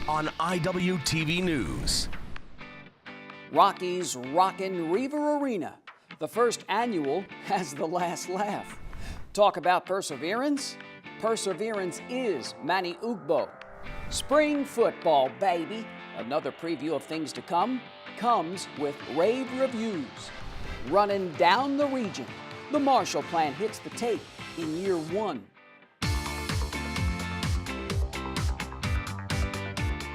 on IWTV News. Rocky's Rockin' REIVER Arena. The first annual has the last laugh. Talk about perseverance? Perseverance is MANNY UGBOH. Spring football, baby. Another preview of things to come comes with rave reviews. Running down the region, the Marshall Plan hits the tape in year one.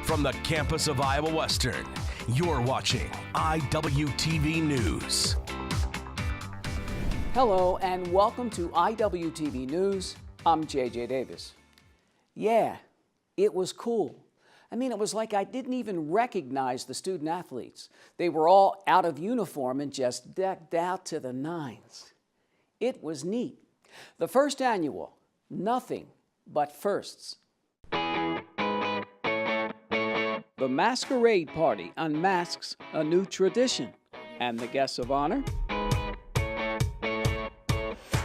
From the campus of Iowa Western, you're watching IWTV News. Hello and welcome to IWTV News. I'm JJ Davis. Yeah, it was cool. I mean, it was like I didn't even recognize the student athletes. They were all out of uniform and just decked out to the nines. It was neat. The first annual, nothing but firsts. The masquerade party unmasks a new tradition, and the guests of honor.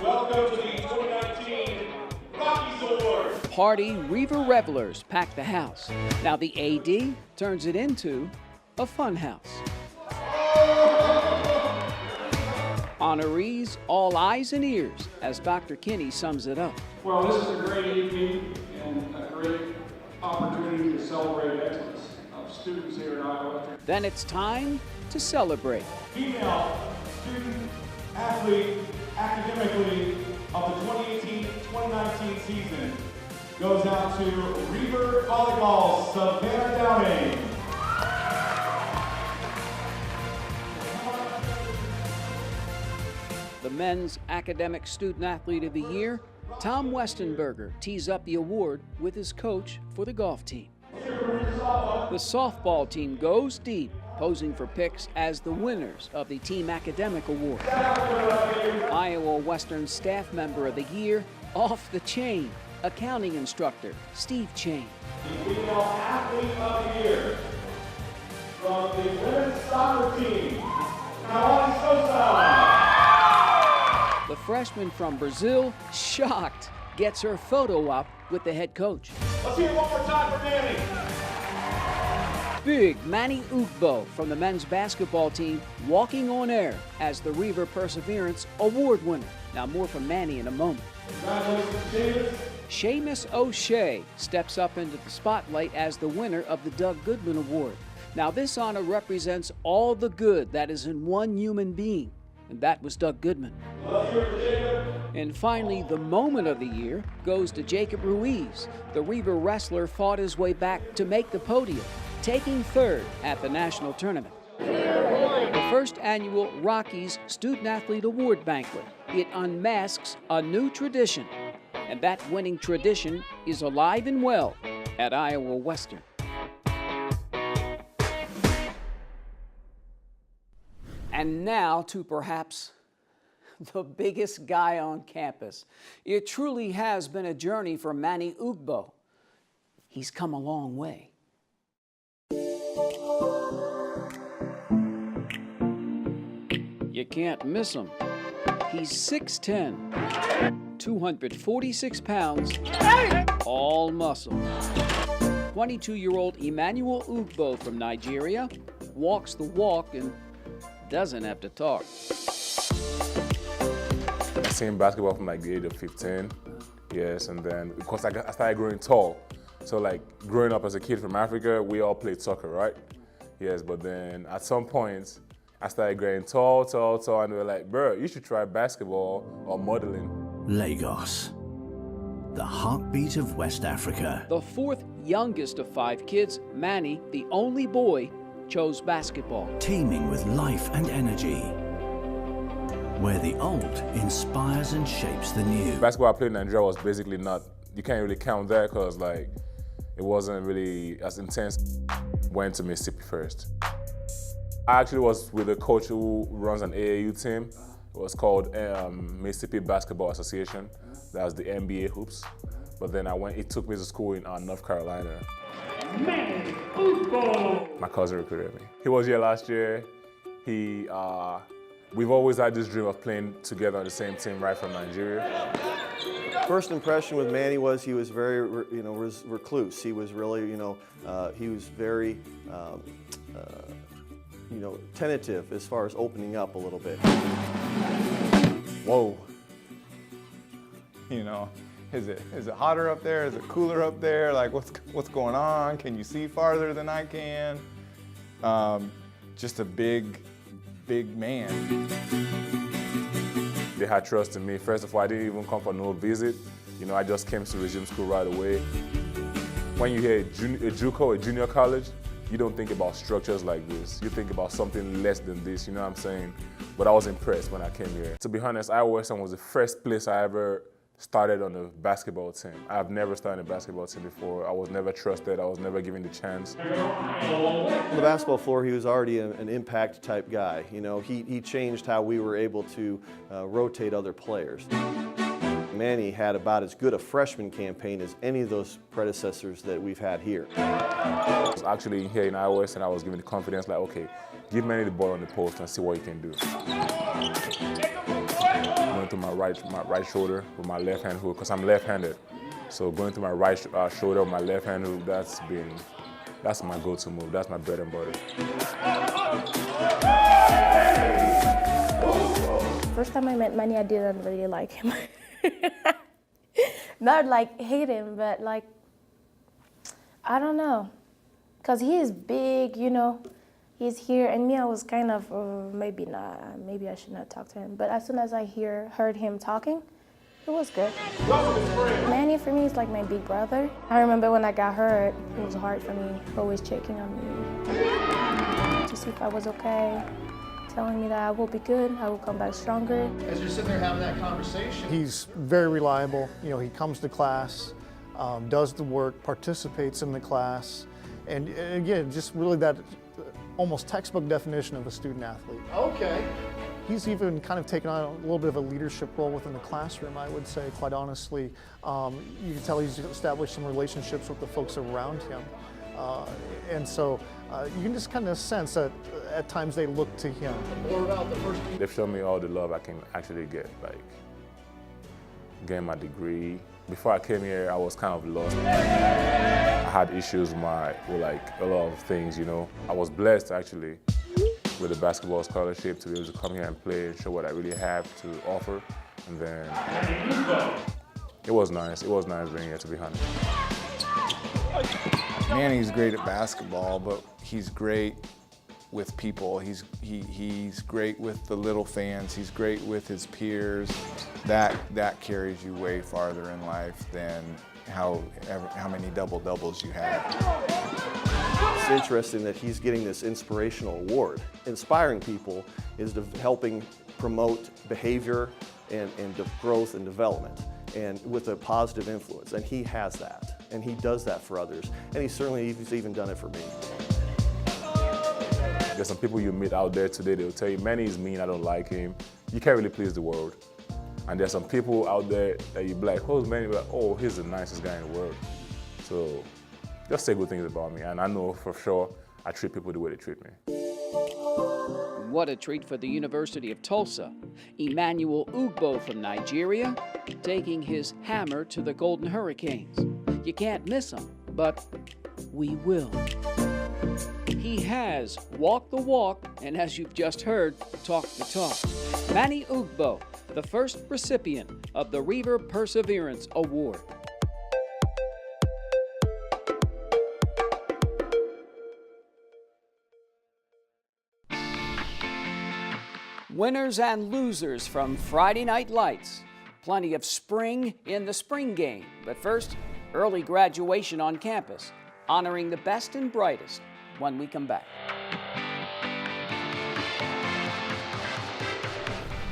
Welcome to the 2019 Rockies Award. Party REIVER revelers pack the house. Now the AD turns it into a fun house. Honorees, all eyes and ears, as Dr. Kinney sums it up. Well, this is a great evening and a great opportunity to celebrate excellence of students here at Iowa Western. Then it's time to celebrate. Female student athlete academically of the 2018-2019 season goes out to REIVER Volleyball, Savannah Downing. The men's academic student athlete of the year, Tom Westenberger, tees up the award with his coach for the golf team. The softball team goes deep, posing for picks as the winners of the Team Academic Award. Iowa Western Staff Member of the Year, off the chain, accounting instructor Steve Chain. The female athlete of the year from the women's soccer team, Kawan Sosa. The freshman from Brazil, shocked, gets her photo op with the head coach. Let's hear it one more time for Manny. Big MANNY UGBOH from the men's basketball team walking on air as the REIVER Perseverance Award winner. Now more from Manny in a moment. Congratulations, Seamus O'Shea steps up into the spotlight as the winner of the Doug Goodman Award. Now this honor represents all the good that is in one human being, and that was Doug Goodman. And finally, the moment of the year goes to Jacob Ruiz. The REIVER wrestler fought his way back to make the podium, taking third at the national tournament. The first annual Rockies Student Athlete Award Banquet. It unmasks a new tradition, and that winning tradition is alive and well at Iowa Western. And now to perhaps the biggest guy on campus. It truly has been a journey for MANNY UGBOH. He's come a long way. You can't miss him. He's 6'10", 246 pounds, all muscle. 22-year-old EMMANUEL UGBOH from Nigeria walks the walk and doesn't have to talk. I seen basketball from like the age of 15, yes, and then because I started growing tall. So like growing up as a kid from Africa, we all played soccer, right? Yes, but then at some point, I started growing tall, and they were like, bro, you should try basketball or modeling. Lagos, the heartbeat of West Africa. The fourth youngest of 5 kids, Manny, the only boy, chose basketball. Teeming with life and energy, where the old inspires and shapes the new. Basketball I played in Nigeria was basically not, you can't really count that because like, it wasn't really as intense. Went to Mississippi first. I actually was with a coach who runs an AAU team. It was called Mississippi Basketball Association. That was the NBA hoops. But then it took me to school in North Carolina. MANNY UGBOH. My cousin recruited me. He was here last year. We've always had this dream of playing together on the same team right from Nigeria. First impression with Manny was he was very, recluse. He was really, he was very, tentative as far as opening up a little bit. Whoa. Is it hotter up there? Is it cooler up there? Like, what's going on? Can you see farther than I can? Just a big man. They had trust in me. First of all, I didn't even come for no visit. I just came to resume school right away. When you hear a JUCO, a junior college, you don't think about structures like this. You think about something less than this, you know what I'm saying? But I was impressed when I came here. To be honest, Western was the first place I ever started on a basketball team. I've never started a basketball team before. I was never trusted. I was never given the chance. On the basketball floor, he was already an impact type guy. He changed how we were able to rotate other players. Manny had about as good a freshman campaign as any of those predecessors that we've had here. I was actually here in Western, and I was given the confidence, like, okay, give Manny the ball on the post and see what he can do. Going through my right shoulder with my left hand hook, because I'm left-handed. So going through my right shoulder with my left hand hook, that's my go-to move. That's my bread and butter. First time I met Manny, I didn't really like him. Not like hate him, but like, I don't know. Because he is big, he's here, and me, I was kind of, maybe not, maybe I should not talk to him. But as soon as I heard him talking, it was good. Manny, for me, is like my big brother. I remember when I got hurt, it was hard for me, always checking on me to see if I was okay, telling me that I will be good, I will come back stronger. As you're sitting there having that conversation, he's very reliable. He comes to class, does the work, participates in the class, and again, just really that almost textbook definition of a student athlete. Okay. He's even kind of taken on a little bit of a leadership role within the classroom, I would say, quite honestly. You can tell he's established some relationships with the folks around him. And so you can just kind of sense that at times they look to him. More about the first. They've shown me all the love I can actually get, like getting my degree. Before I came here, I was kind of lost. I had issues with like a lot of things, I was blessed actually with a basketball scholarship to be able to come here and play and show what I really have to offer. And then it was nice. It was nice being here, to be honest. Manny's great at basketball, but he's great with people. He's great with the little fans. He's great with his peers. That carries you way farther in life than how many double-doubles you have. It's interesting that he's getting this inspirational award. Inspiring people is helping promote behavior and growth and development, and with a positive influence. And he has that, and he does that for others. And he's even done it for me. There's some people you meet out there today, they'll tell you, Manny is mean, I don't like him. You can't really please the world. And there's some people out there that you be like, who's Manny? Like, oh, he's the nicest guy in the world. So just say good things about me. And I know for sure I treat people the way they treat me. What a treat for the University of Tulsa. EMMANUEL UGBOH from Nigeria taking his hammer to the Golden Hurricanes. You can't miss him, but we will. He has walked the walk, and as you've just heard, talked the talk. MANNY UGBOH, the first recipient of the REIVER Perseverance Award. Winners and losers from Friday Night Lights. Plenty of spring in the spring game. But first, early graduation on campus, honoring the best and brightest when we come back.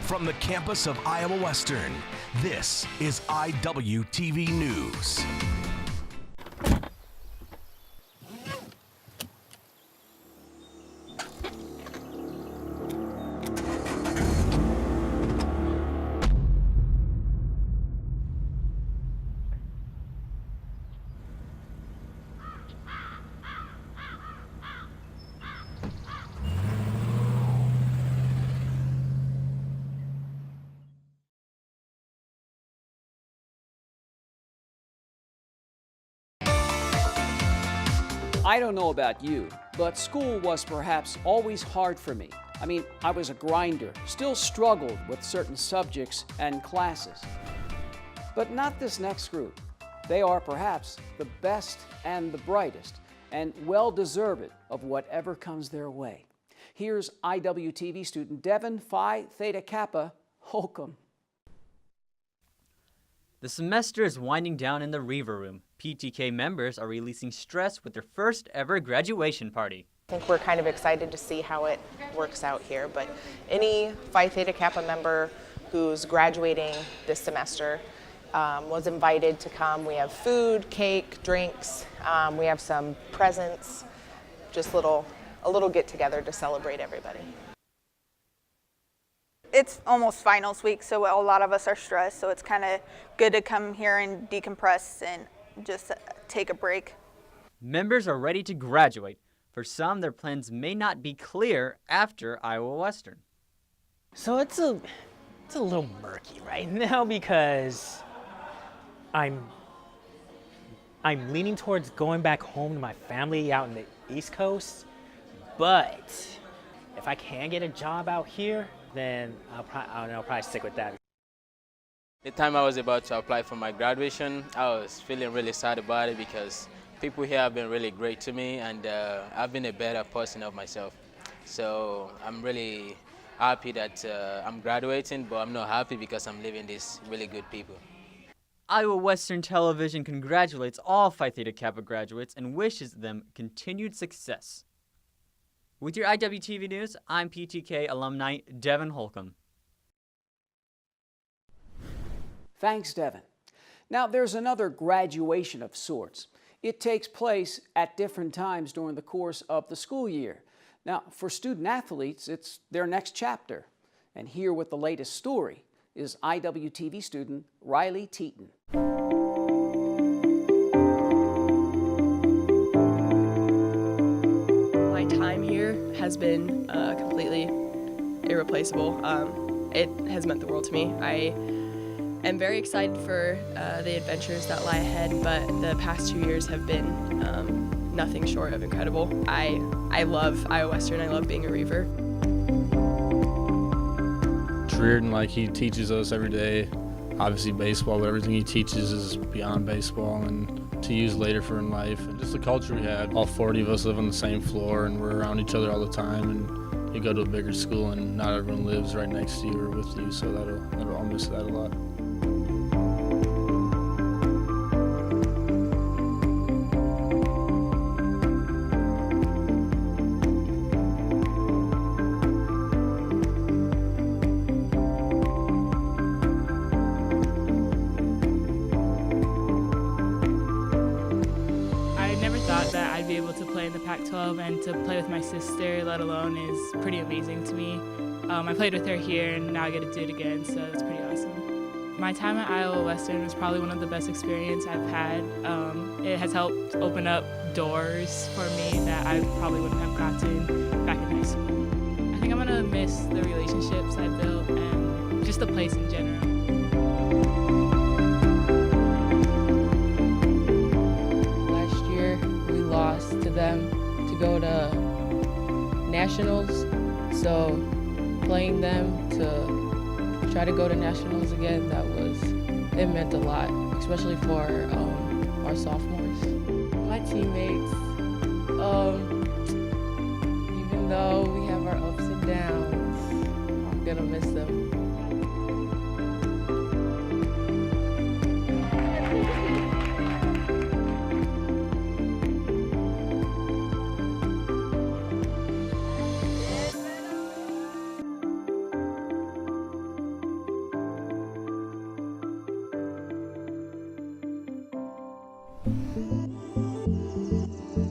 From the campus of Iowa Western, this is IWTV News. I don't know about you, but school was perhaps always hard for me. I mean, I was a grinder, still struggled with certain subjects and classes. But not this next group. They are perhaps the best and the brightest, and well-deserved of whatever comes their way. Here's Iwtv student Devin Phi Theta Kappa Holcomb. The semester is winding down in the REIVER room. PTK members are releasing stress with their first ever graduation party. I think we're kind of excited to see how it works out here, but any Phi Theta Kappa member who's graduating this semester was invited to come. We have food, cake, drinks, we have some presents, just a little get together to celebrate everybody. It's almost finals week, so a lot of us are stressed, so it's kind of good to come here and decompress and just take a break. Members are ready to graduate. For some, their plans may not be clear after Iowa Western. So it's a little murky right now because I'm leaning towards going back home to my family out in the East Coast, but if I can get a job out here, then I'll probably stick with that. The time I was about to apply for my graduation, I was feeling really sad about it because people here have been really great to me, and I've been a better person of myself. So I'm really happy that I'm graduating, but I'm not happy because I'm leaving these really good people. Iowa Western Television congratulates all Phi Theta Kappa graduates and wishes them continued success. With your Iwtv News, I'm PTK alumni Devin Holcomb. Thanks, Devin. Now, there's another graduation of sorts. It takes place at different times during the course of the school year. Now, for student athletes, it's their next chapter. And here with the latest story is Iwtv student Riley Teton. My time here has been completely irreplaceable. It has meant the world to me. I am very excited for the adventures that lie ahead, but the past 2 years have been nothing short of incredible. I love Iowa Western. I love being a REIVER. Reardon, he teaches us every day, obviously baseball, but everything he teaches is beyond baseball and to use later for in life. And just the culture we had. All 40 of us live on the same floor and we're around each other all the time, and you go to a bigger school and not everyone lives right next to you or with you, so I'll miss that a lot. Pac-12 and to play with my sister, let alone, is pretty amazing to me. I played with her here and now I get to do it again, so it's pretty awesome. My time at Iowa Western was probably one of the best experiences I've had. It has helped open up doors for me that I probably wouldn't have gotten back in high school. I think I'm gonna miss the relationships I built and just the place in general. Last year we lost to them to go to nationals, so playing them to try to go to nationals again, it meant a lot, especially for our sophomores. My teammates, even though we have our ups and downs, I'm gonna miss them.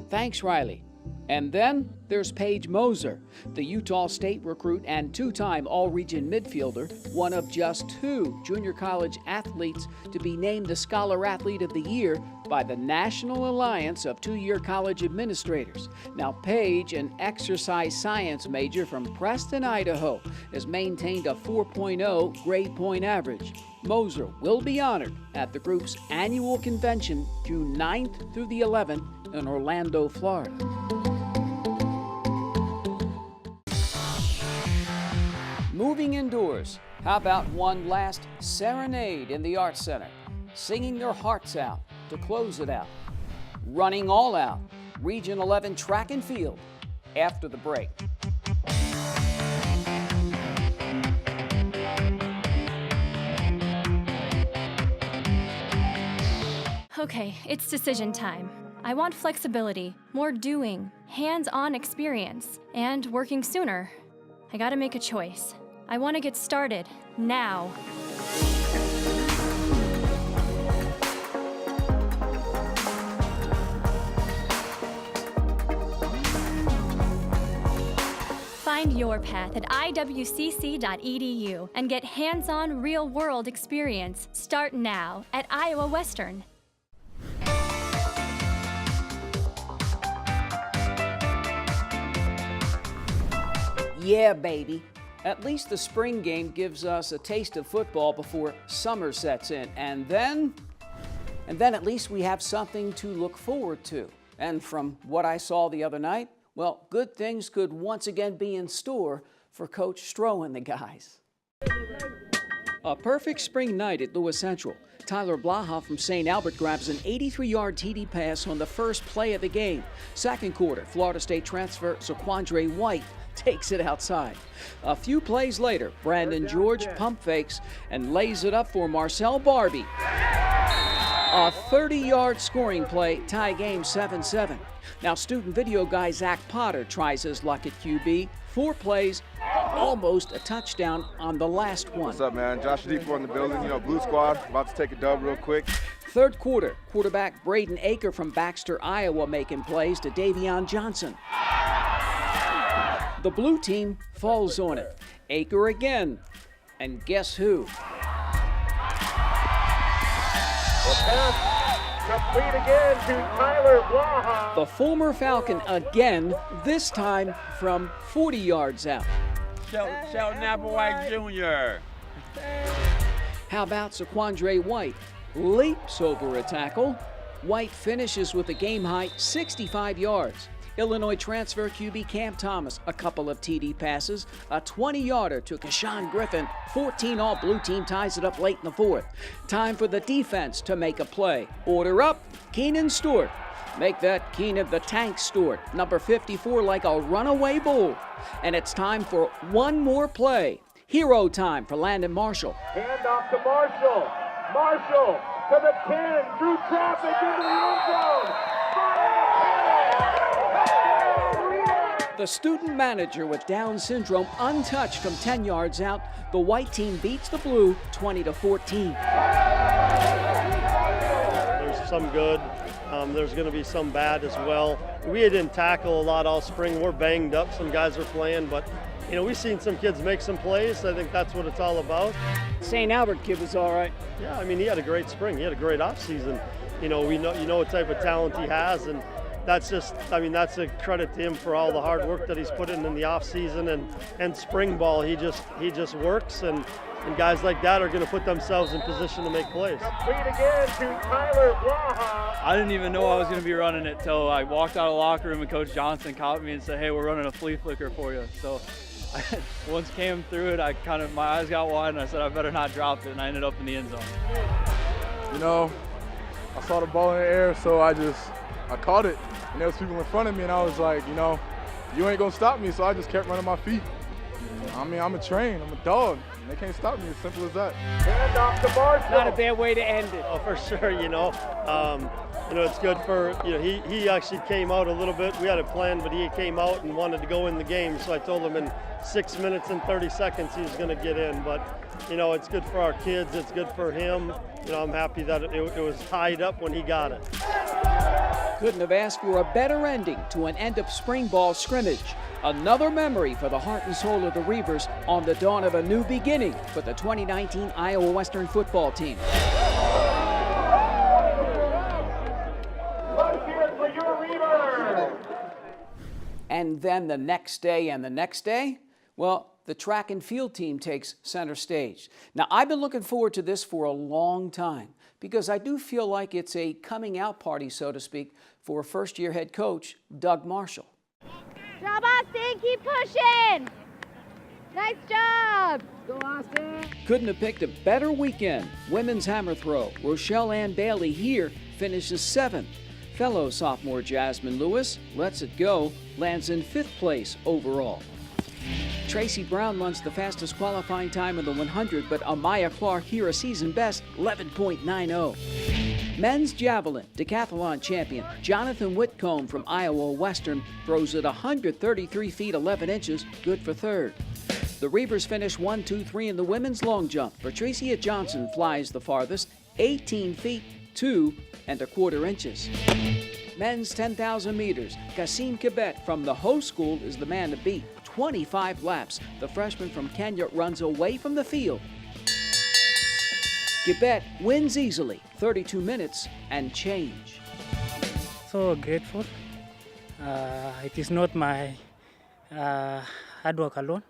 Thanks, Riley. And then there's Paige Moser, the Utah State recruit and two-time All-Region midfielder, one of just 2 junior college athletes to be named the Scholar Athlete of the Year by the National Alliance of Two-Year College Administrators. Now, Paige, an exercise science major from Preston, Idaho, has maintained a 4.0 grade point average. Moser will be honored at the group's annual convention June 9th through the 11th in Orlando, Florida. Moving indoors, how about one last serenade in the Arts Center? Singing their hearts out to close it out. Running all out, Region 11 track and field, after the break. Okay, it's decision time. I want flexibility, more doing, hands-on experience, and working sooner. I gotta make a choice. I want to get started, now. Find your path at iwcc.edu and get hands-on real-world experience. Start now at Iowa Western. Yeah, baby. At least the spring game gives us a taste of football before summer sets in. And then at least we have something to look forward to. And from what I saw the other night, well, good things could once again be in store for Coach Stroh and the guys. A perfect spring night at Lewis Central. Tyler Blaha from St. Albert grabs an 83-yard TD pass on the first play of the game. Second quarter, Florida State transfer Zaquandre White takes it outside. A few plays later, Brandon George pump fakes and lays it up for Marcel Barbie. A 30-yard scoring play, tie game 7-7. Now, student video guy Zach Potter tries his luck at QB. 4 plays, almost a touchdown on the last one. What's up, man? Josh D4 in the building. You know, Blue Squad, about to take a dub real quick. Third quarter, quarterback Braden Aker from Baxter, Iowa, making plays to Davion Johnson. The blue team falls on it. Aker again. And guess who? The pass complete again to Tyler Blaha. The former Falcon again, this time from 40 yards out. Sheldon Applewhite Jr. How about Zaquandre White? Leaps over a tackle. White finishes with a game-high 65 yards. Illinois transfer QB Cam Thomas, a couple of TD passes, a 20-yarder to Kashawn Griffin. 14 all blue team ties it up late in the fourth. Time for the defense to make a play. Order up, Keenan Stewart. Make that Keenan the Tank Stewart, number 54, like a runaway bull. And it's time for one more play. Hero time for Landon Marshall. Hand off to Marshall. Marshall to the 10, through traffic into the end zone. The student manager with Down syndrome untouched from 10 yards out. The white team beats the blue 20-14. There's some good. There's going to be some bad as well. We didn't tackle a lot all spring. We're banged up. Some guys are playing, but you know, we've seen some kids make some plays. I think that's what it's all about. St. Albert kid was all right. Yeah, I mean, he had a great spring. He had a great offseason. You know, you know what type of talent he has, and that's just, I mean, that's a credit to him for all the hard work that he's put in the offseason and spring ball. He just works, and guys like that are going to put themselves in position to make plays. Complete again to Tyler Blaha. I didn't even know I was going to be running it till I walked out of the locker room and Coach Johnson caught me and said, "Hey, we're running a flea flicker for you." So once came through it, my eyes got wide and I said I better not drop it, and I ended up in the end zone. You know, I saw the ball in the air, so I caught it, and there was people in front of me, and I was like, you know, you ain't gonna stop me, so I just kept running my feet. I mean, I'm a train, I'm a dog, and they can't stop me, as simple as that. Hand off to Marshall. Not a bad way to end it. Oh, for sure, you know. It's good for, you know, he actually came out a little bit. We had a plan, but he came out and wanted to go in the game, so I told him in 6 minutes and 30 seconds he was gonna get in, but you know, it's good for our kids, it's good for him. You know, I'm happy that it was tied up when he got it. Couldn't have asked for a better ending to an end of spring ball scrimmage. Another memory for the heart and soul of the Reivers on the dawn of a new beginning for the 2019 Iowa Western football team. And then the next day and the next day, well, the track and field team takes center stage. Now, I've been looking forward to this for a long time because I do feel like it's a coming out party, so to speak, for first-year head coach Doug Marshall. Job, Austin, keep pushing. Nice job. Go, Austin. Couldn't have picked a better weekend. Women's hammer throw. Rochelle Ann Bailey here finishes 7th. Fellow sophomore Jasmine Lewis lets it go, lands in 5th place overall. Tracy Brown runs the fastest qualifying time in the 100, but Amaya Clark here a season best, 11.90. Men's javelin decathlon champion Jonathan Whitcomb from Iowa Western throws it 133 feet 11 inches, good for 3rd. The Reivers finish 1, 2, 3 in the women's long jump. Patricia Johnson flies the farthest, 18 feet 2 1/4 inches. Men's 10,000 meters. Kasim Kibet from the host school is the man to beat. 25 laps. The freshman from Kenya runs away from the field. Kibet wins easily, 32 minutes and change. So grateful. It is not my hard work alone.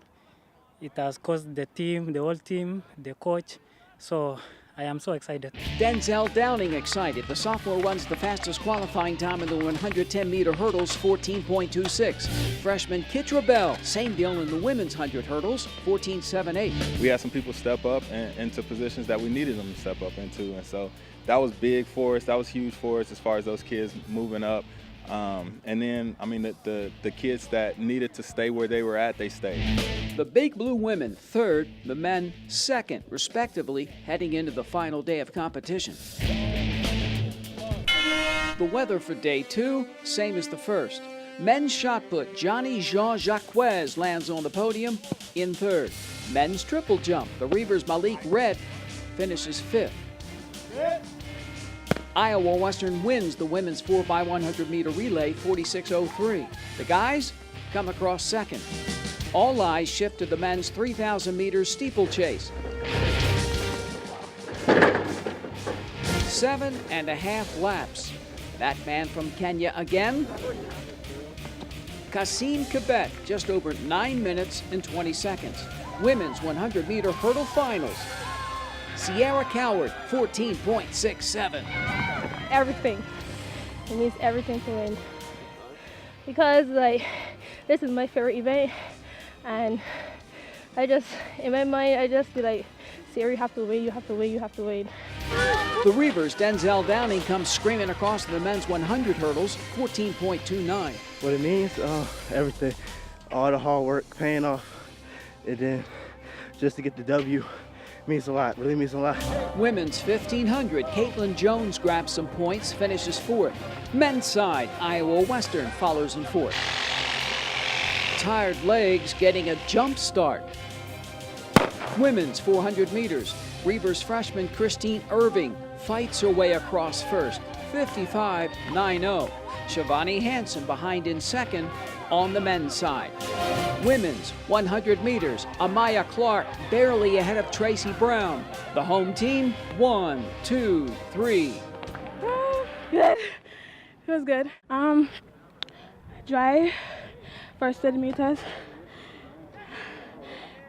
It has caused the team, the whole team, the coach. So I am so excited. Denzel Downing excited. The sophomore runs the fastest qualifying time in the 110-meter hurdles, 14.26. Freshman Kitra Bell, same deal in the women's 100 hurdles, 14.78. We had some people step up into positions that we needed them to step up into, and so that was big for us. That was huge for us as far as those kids moving up. And then, I mean, the kids that needed to stay where they were at, they stayed. The Big Blue women 3rd, the men 2nd, respectively, heading into the final day of competition. The weather for day 2, same as the first. Men's shot put, Johnny Jean Jacques lands on the podium in 3rd. Men's triple jump, the Reivers' Malik Red finishes 5th. Iowa Western wins the women's 4x100 meter relay, 46.03. The guys come across 2nd. All eyes shift to the men's 3,000 meters steeplechase. 7.5 laps. That man from Kenya again. Kasim Kibet, just over 9 minutes and 20 seconds. Women's 100 meter hurdle finals. Sierra Coward, 14.67. Everything. It means everything to win. Because this is my favorite event, and in my mind, I just be like, Sierra, you have to win, you have to win, you have to win. The Reivers' Denzel Downing comes screaming across the men's 100 hurdles, 14.29. What it means, everything. All the hard work paying off, and then just to get the W. Means a lot, really means a lot. Women's 1,500, Caitlin Jones grabs some points, finishes 4th. Men's side, Iowa Western follows in 4th. Tired legs getting a jump start. Women's 400 meters, Reivers freshman Christine Irving fights her way across 1st, 55.90. Shivani Hansen behind in 2nd on the men's side. Women's 100 meters, Amaya Clark barely ahead of Tracy Brown. The home team, 1, 2, 3. Good. It was good. Drive, first 30 meters,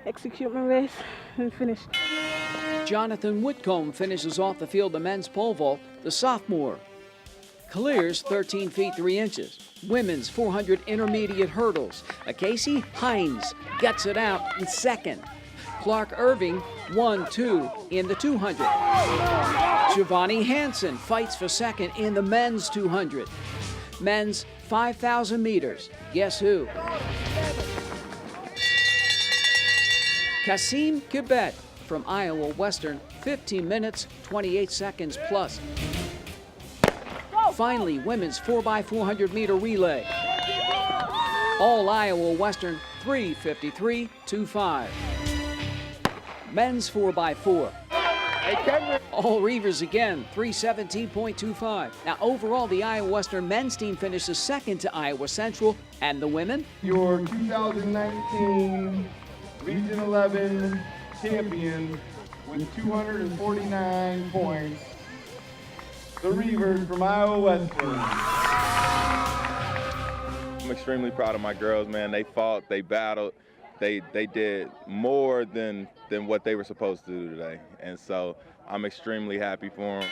execute my race, and finish. Jonathan Whitcomb finishes off the field the men's pole vault, the sophomore. Clears 13 feet 3 inches. Women's 400 intermediate hurdles. Casey Hines gets it out in 2nd. Clark Irving 1-2 in the 200. Shivani Hansen fights for 2nd in the men's 200. Men's 5,000 meters. Guess who? Kasim Kibet from Iowa Western, 15 minutes, 28 seconds plus. Finally, women's 4x400 meter relay. All Iowa Western, 3:53.25. Men's 4x4. All Reivers again, 317.25. Now, overall, the Iowa Western men's team finishes second to Iowa Central, and the women? Your 2019 Region 11 champion with 249 points, the Reivers from Iowa Western. I'm extremely proud of my girls, man. They fought, they battled, they did more than what they were supposed to do today. And so I'm extremely happy for them.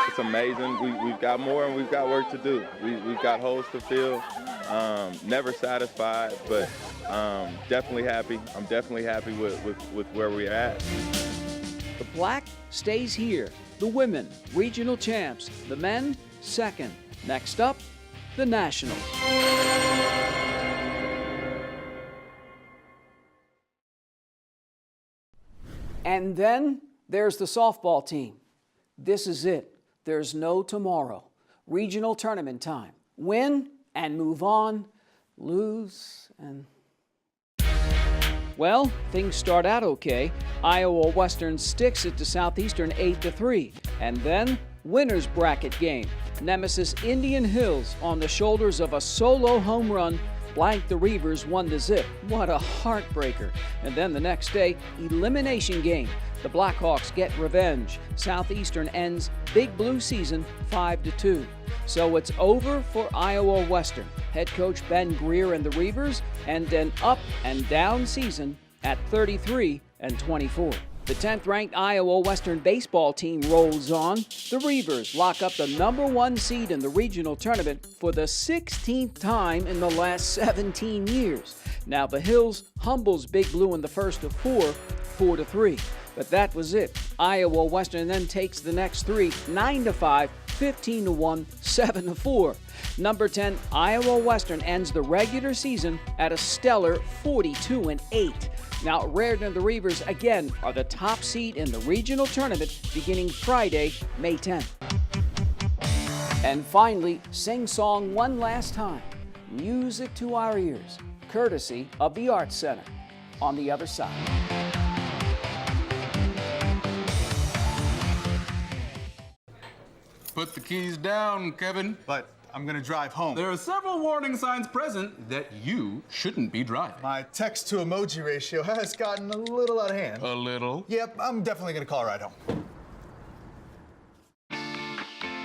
It's amazing. We've got more and we've got work to do. We've got holes to fill. Never satisfied, but definitely happy. I'm definitely happy with where we're at. The black stays here. The women, regional champs. The men, second. Next up, the Nationals. And then there's the softball team. This is it. There's no tomorrow. Regional tournament time. Win and move on. Lose and... Well, things start out okay. Iowa Western sticks it to Southeastern 8-3. And then, winner's bracket game. Nemesis Indian Hills, on the shoulders of a solo home run, blanked the Reivers 1-0. What a heartbreaker. And then the next day, elimination game. The Blackhawks get revenge. Southeastern ends Big Blue season 5-2. So it's over for Iowa Western. Head coach Ben Greer and the Reivers end an up and down season at 33-24. The 10th-ranked Iowa Western baseball team rolls on. The Reivers lock up the #1 seed in the regional tournament for the 16th time in the last 17 years. Now the Hills humbles Big Blue in the first of 4-3. But that was it. Iowa Western then takes the next three, 9-5, 15-1, 7-4. Number 10, Iowa Western ends the regular season at a stellar 42-8. Now, Raritan and the Reivers, again, are the top seed in the regional tournament beginning Friday, May 10th. And finally, sing song one last time. Music to our ears, courtesy of the Arts Center. On the other side. Put the keys down, Kevin. But I'm gonna drive home. There are several warning signs present that you shouldn't be driving. My text to emoji ratio has gotten a little out of hand. A little? Yep, I'm definitely gonna call a ride home.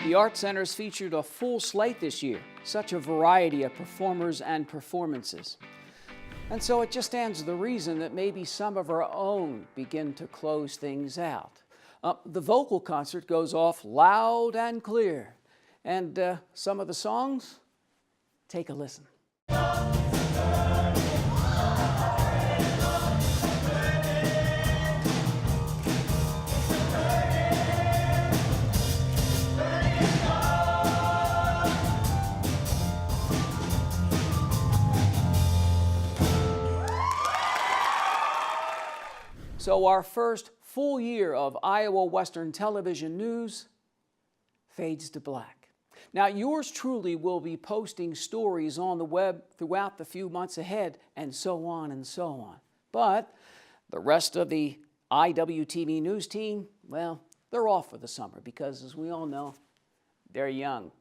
The Art Center's featured a full slate this year, such a variety of performers and performances. And so it just stands to the reason that maybe some of our own begin to close things out. The vocal concert goes off loud and clear. And some of the songs, take a listen. So our first full year of Iowa Western television news fades to black. Now, yours truly will be posting stories on the web throughout the few months ahead, and so on and so on. But the rest of the IWTV news team, well, they're off for the summer because, as we all know, they're young.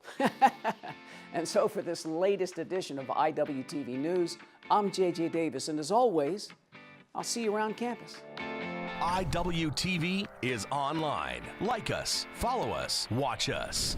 And so for this latest edition of IWTV News, I'm JJ Davis, and as always, I'll see you around campus. IWTV is online. Like us, follow us, watch us.